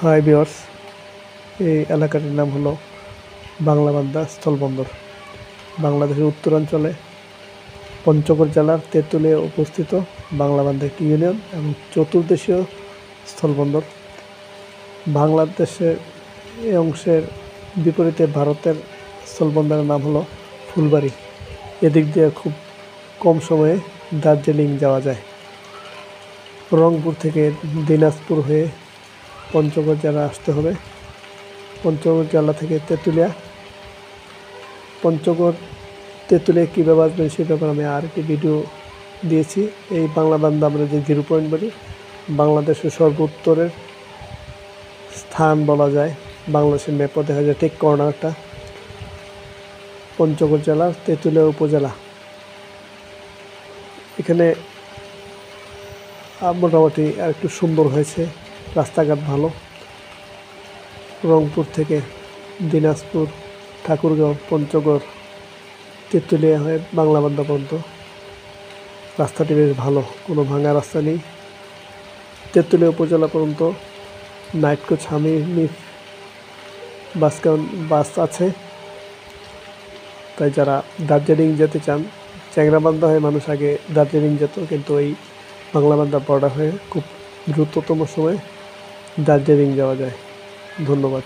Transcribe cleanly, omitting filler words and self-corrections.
Hi viewers, এই এলাকাটির নাম হলো বাংলাবান্ধা স্থলবন্দর। বাংলাদেশের উত্তরাঞ্চলে পঞ্চগড় জেলার তেঁতুলিয়ায় অবস্থিত বাংলাবান্ধা একটি ইউনিয়ন এবং চতুর্দেশীয় স্থলবন্দর। বাংলাদেশের এই অংশের বিপরীতে ভারতের স্থলবন্দরের নাম হলো ফুলবাড়ি। এদিক দিয়ে খুব কম সময়ে দার্জিলিং যাওয়া যায়। রংপুর থেকে দিনাজপুর হয়ে পঞ্চগড় জেলা আসতে হবে। পঞ্চগড় জেলা থেকে তেঁতুলিয়া। পঞ্চগড় তেঁতুলিয়া কীভাবে আসবেন সে ব্যাপারে আমি আর একটি ভিডিও দিয়েছি। এই বাংলাবান্ধা আমরা যে 0 পয়েন্ট বলি, বাংলাদেশের সর্বোত্তরের স্থান বলা যায়। বাংলাদেশের ম্যাপও দেখা যায় ঠিক কর্নারটা। পঞ্চগড় জেলার তেঁতুলিয়া উপজেলা। এখানে মোটামুটি আর একটু সুন্দর হয়েছে, রাস্তাঘাট ভালো। রংপুর থেকে দিনাজপুর, ঠাকুরগাঁও, পঞ্চগড়, তেঁতুলিয়া হয়ে বাংলাবান্ধা পর্যন্ত রাস্তাটি বেশ ভালো, কোনো ভাঙা রাস্তা নেই। তেঁতুলিয়া উপজেলা পর্যন্ত নাইট কোচ হামির বাস আছে। তাই যারা দার্জিলিং যেতে চান, চ্যাংরাবান্ধা হয়ে মানুষ আগে দার্জিলিং যেত, কিন্তু এই বাংলাবান্ধা বর্ডার হয়ে খুব দ্রুততম সময়ে দার্জিলিং যাওয়া যায়। ধন্যবাদ।